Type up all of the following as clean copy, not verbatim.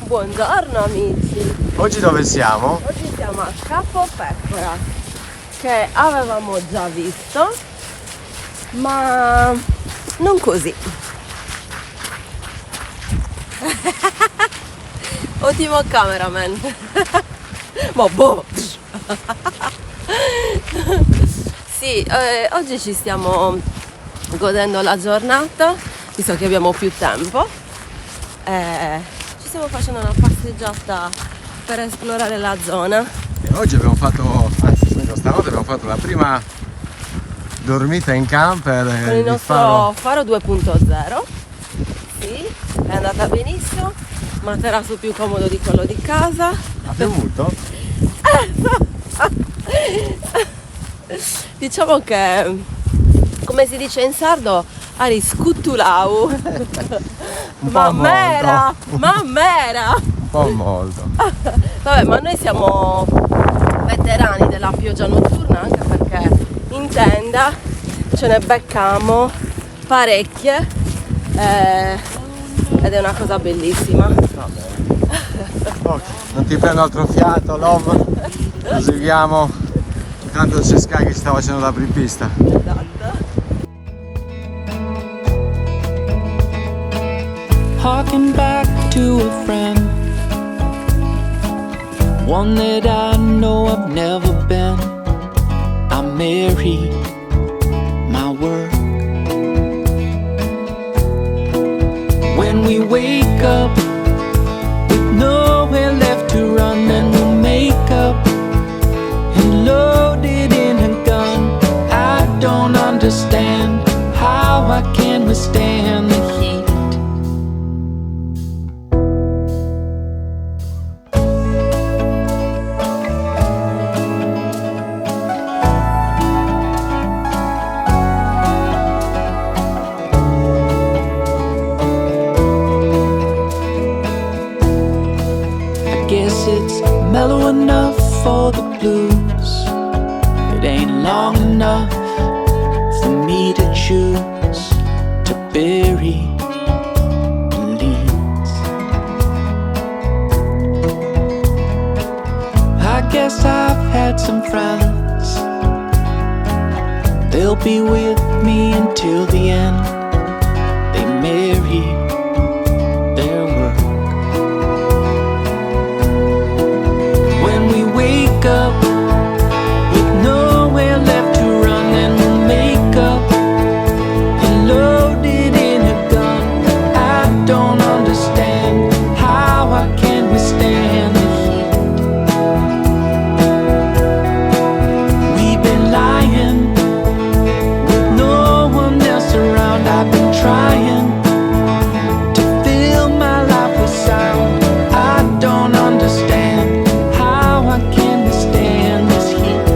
Buongiorno amici. Oggi dove siamo? Oggi siamo a Capo Pecora, che avevamo già visto, ma non così. Ottimo cameraman. Ma boh. Sì, oggi ci stiamo godendo la giornata, visto che abbiamo più tempo. Ci stiamo facendo una passeggiata per esplorare la zona. E oggi abbiamo fatto, stanotte abbiamo fatto la prima dormita in camper Con il nostro faro 2.0. Sì, è andata benissimo. Materasso più comodo di quello di casa. Ha piovuto? Diciamo che, come si dice in sardo, ari scuttulau. Mammera! Mammera! Un po' molto. Vabbè, ma noi siamo veterani della pioggia notturna, anche perché in tenda ce ne beccamo parecchie ed è una cosa bellissima. Oh, non ti prendo altro fiato, love. Proseguiamo. Intanto c'è Sky che sta facendo la apripista. Esatto. Harking back to a friend, one that I know I've never been. I married my work. When we wake up with nowhere left to run, then we'll make up and load it in a gun. I don't understand how I can withstand the heat. Guess it's mellow enough for the blues. It ain't long enough for me to choose to bury the leads. I guess I've had some friends. They'll be with me until the end. They marry their work. Wake up with nowhere left to run, and we'll make up and load it in a gun. I don't understand how I can withstand the heat. We've been lying with no one else around. I've been trying to fill my life with sound. I don't understand how I can withstand this heat.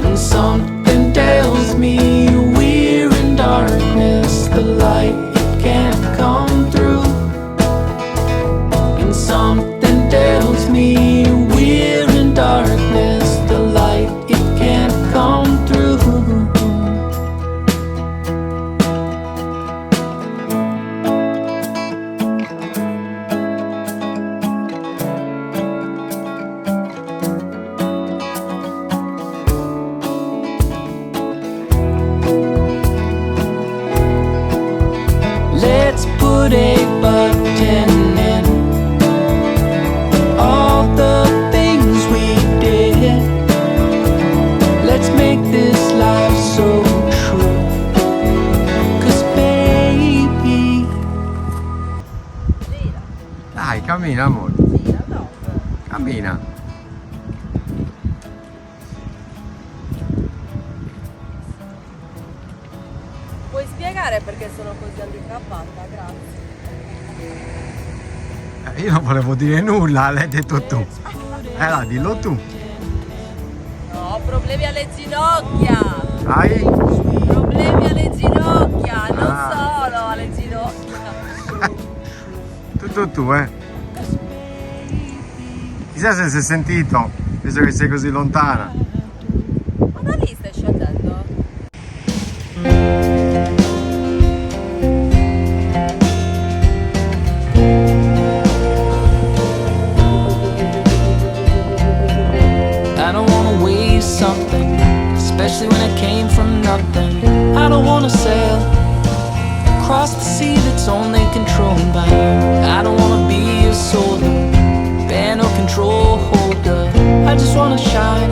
And something tells me we're in darkness, the light it can't come through. And something tells me we're in darkness, the light it can't come through. Let's put a button in all the things we did. Let's make this life so true. 'Cause baby, Gira, Dai, cammina amore. gira, dove? Cammina. Puoi spiegare perché sono così handicappata? Grazie. Io non volevo dire nulla, l'hai detto tu. Allora, dillo tu. No, ho problemi alle ginocchia. Hai? Problemi alle ginocchia, non Ah. solo alle ginocchia. Tutto tu, Chissà se si è sentito, visto che sei così lontana. Ma da lì stai scendendo? I don't wanna waste something, especially when it came from nothing. I don't wanna sail across the sea that's only controlled by you. I don't wanna be a soldier, band or control holder. I just wanna shine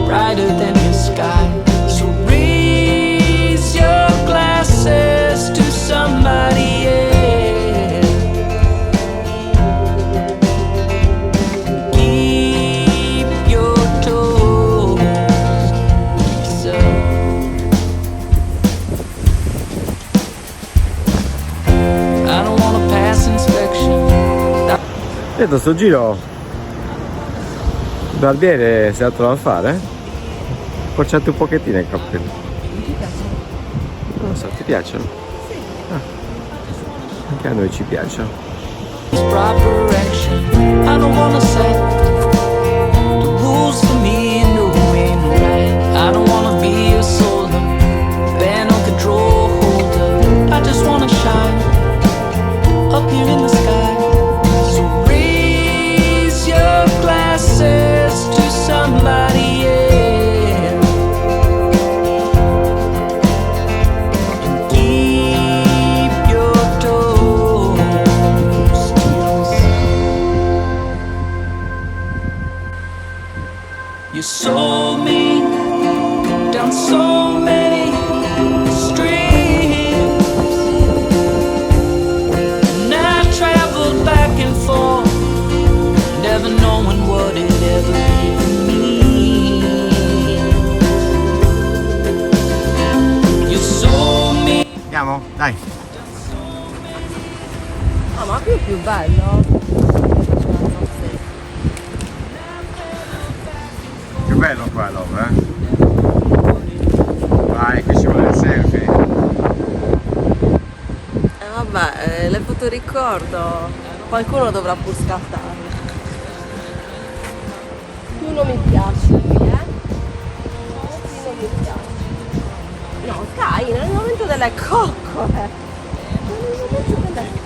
brighter than the sky. So raise your glasses to somebody else. Keep your toes to yourself. I don't wanna pass inspection. Vedo sto giro il barbiere si è dato da fare? Porciate un pochettino i capelli. Non ti piace? Non lo so, ti piacciono? Sì. Anche a noi ci piacciono. Proper action. I don't wanna set the rules for me and who ain't right. I don't wanna be a soldier, band or control holder. I just wanna shine up here in the sky. So raise your glasses to somebody else. Keep your toes to yourself. You sold me down so many streets, and I traveled back and forth, never knowing what it ever even means. You sold me. Andiamo? Dai. Ah, ma qui è più bello. Che bello qua Love, Vai, qui ci vuole il selfie. Vabbè, le fotoricordo. Qualcuno dovrà pur scattare. Tu non mi piaci qui, Tu non mi piaci. No, dai, nel momento delle coccole. Nel momento delle...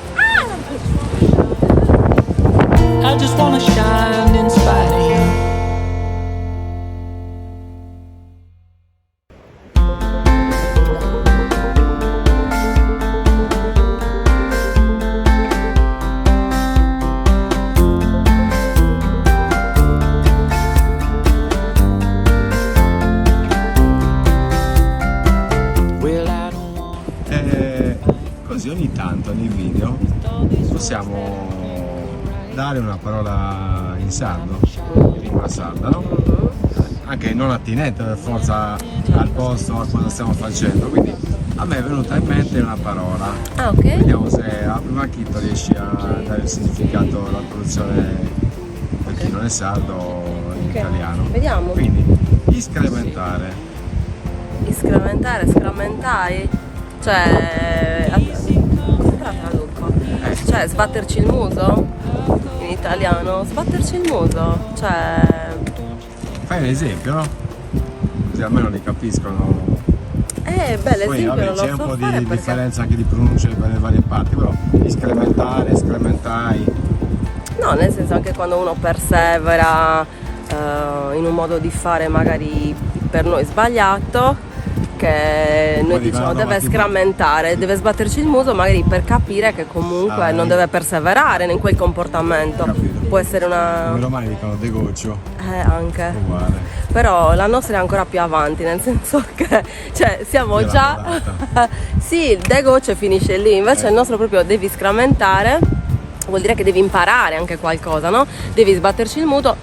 I just wanna shine in spite of you. Well, I don't want. Così ogni tanto nei video possiamo dare una parola in sardo, in lingua sarda, no? Anche non attinente per forza al posto, a cosa stiamo facendo, quindi a me è venuta in mente una parola. Ah, ok. Vediamo se a prima chitto riesci a dare il significato, la traduzione per chi non è sardo in italiano. Vediamo. Quindi, iscrementare. Iscrementare, scrammentai? Cioè... come te la traduco? Cioè, sbatterci il muso? In italiano? Sbatterci il muso? Cioè... Fai un esempio, no? Così almeno li capiscono. Beh, Poi l'esempio vabbè, non c'è lo un so po' fare di perché... differenza anche di pronuncia per le varie parti, però iscrementare, escrementai. No, nel senso anche quando uno persevera in un modo di fare magari per noi sbagliato, che noi diciamo deve scrammentare, deve sbatterci il muso magari per capire che comunque non deve perseverare in quel comportamento. Capito. Può essere una... I romani dicono degoccio, anche. uguale. Però la nostra è ancora più avanti, nel senso che cioè siamo Io già... sì, il degoccio finisce lì, invece il nostro proprio devi scrammentare, vuol dire che devi imparare anche qualcosa, no? Devi sbatterci il muso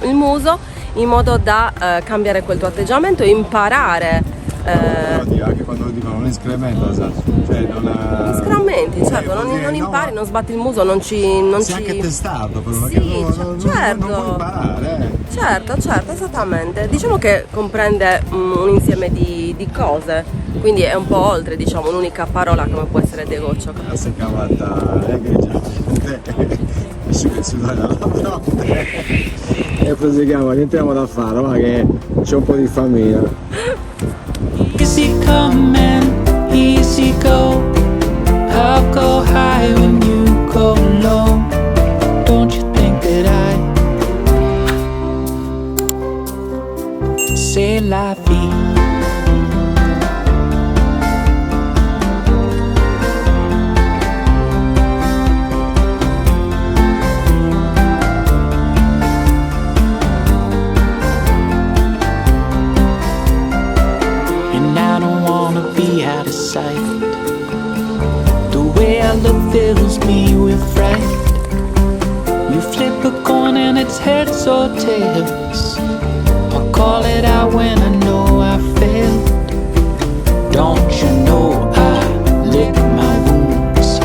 in modo da cambiare quel tuo atteggiamento e imparare. Oddio, anche quando dicono non iscrementa, cioè non... Scrammenti, certo, non impari, non sbatti il muso, non ci... Sei anche testardo però, Sì, perché certo. non puoi imparare. Certo, esattamente. Diciamo che comprende un insieme di cose, quindi è un po' oltre, diciamo, un'unica parola come può essere degoccio. La si cavata egregiamente. il sudore dalla fronte e proseguiamo, rientriamo dal faro, va che c'è un po' di famiglia. Easy come and easy go. I'll go high when you go low. Don't you think that I say la vie? Be out of sight. The way I look fills me with fright. You flip a coin and it's heads or tails. I'll call it out when I know I failed. Don't you know I lick my wounds?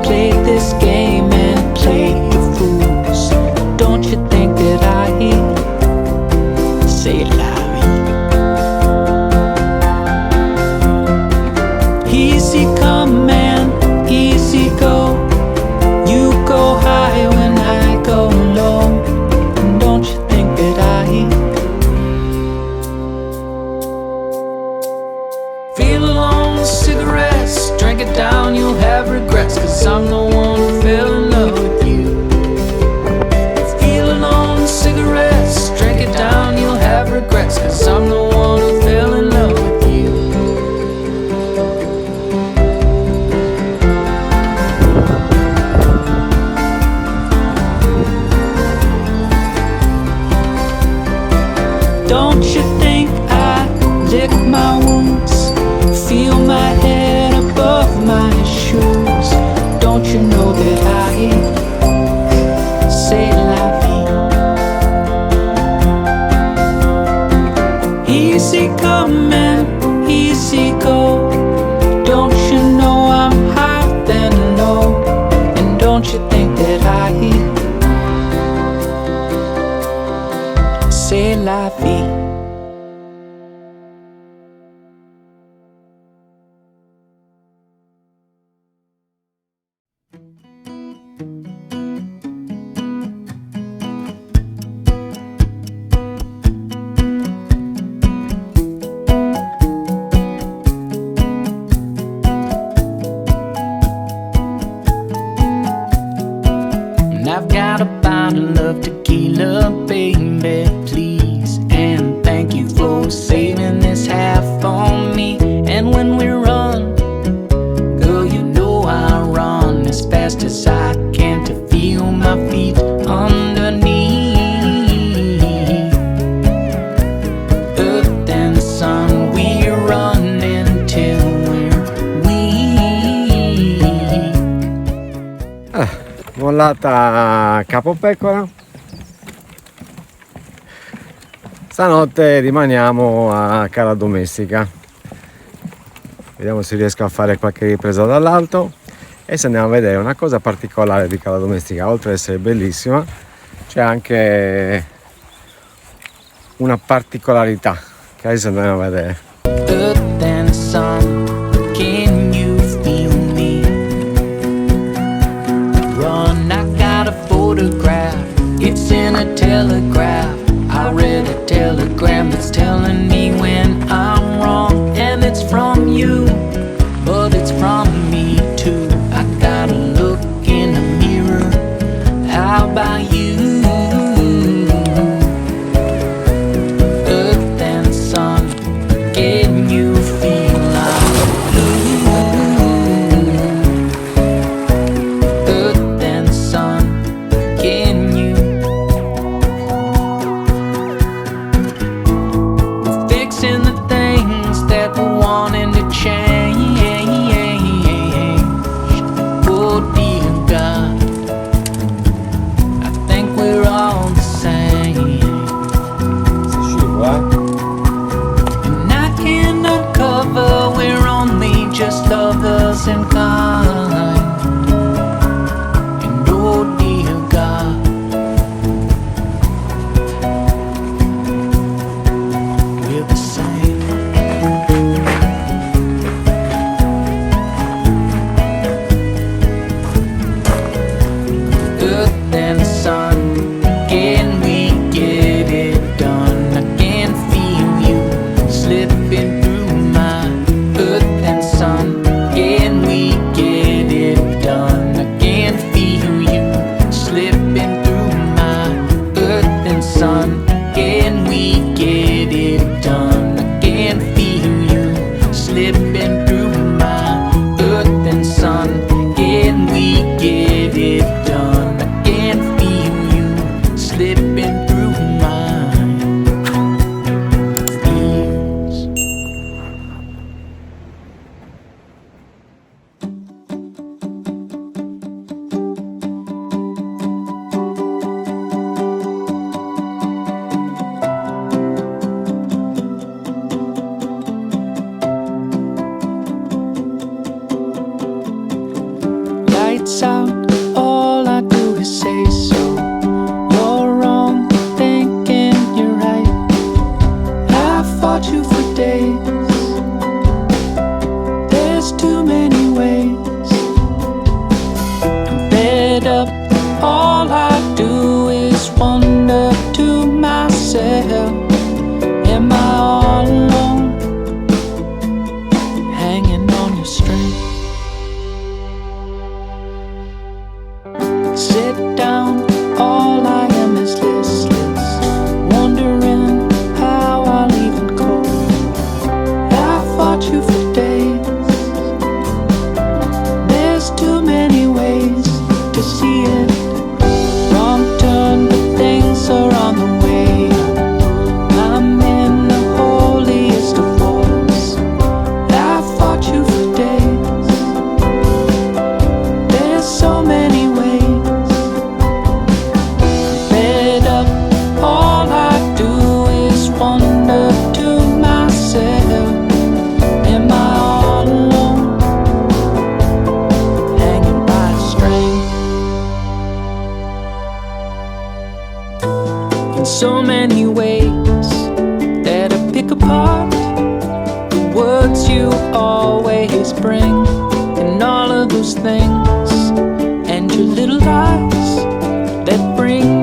Play this game and play your fools. Don't you think that I say la easy come and easy go. You go high when I go low. And don't you think that I feel alone, cigarettes, drink it down, you'll have regrets. Cause I'm the one who fell in love with you. Feel alone, cigarettes, drink it down, you'll have regrets. Cause I'm the one who fell in love with you. Don't you think I lick my wounds? Feel my head above my shoes. Don't you know that I say la vie? Easy come and easy go. Don't you know I'm high then low? And don't you think that I say la vie? I've got a bottle of tequila, baby, please. And thank you for saving this half on me. And when we run, girl, you know I run as fast as I can to feel my feet underneath. Earth and sun, we run until we're weak. Mollata Capo Pecora. Stanotte rimaniamo a Cala Domestica. Vediamo se riesco a fare qualche ripresa dall'alto e se andiamo a vedere una cosa particolare di Cala Domestica. Oltre ad essere bellissima, c'è anche una particolarità che adesso andiamo a vedere. Earth and sun, can you feel me? Run, I got a photograph, it's in a telegraph. I read a telegram that's telling me when I'm wrong. And it's from you, but it's from me too. I gotta look in the mirror, how about you? Earth and sun, can you feel like Earth and sun, can you? fought you for days. There's too many ways. I'm fed up. All I do is wonder to myself, am I all alone, hanging on your string? Sit down, all I am is listless, wondering how I'll even cope. I fought you for days. There's too many ways to see it. Wrong turn, but things are on the way. I'm in the holiest of wars. I fought you for days. There's so many ways. Fed up, all I do is wonder to myself, am I all alone, hanging by a string? In so many ways that I pick apart the words you always bring, and all of those things, and your little lies that bring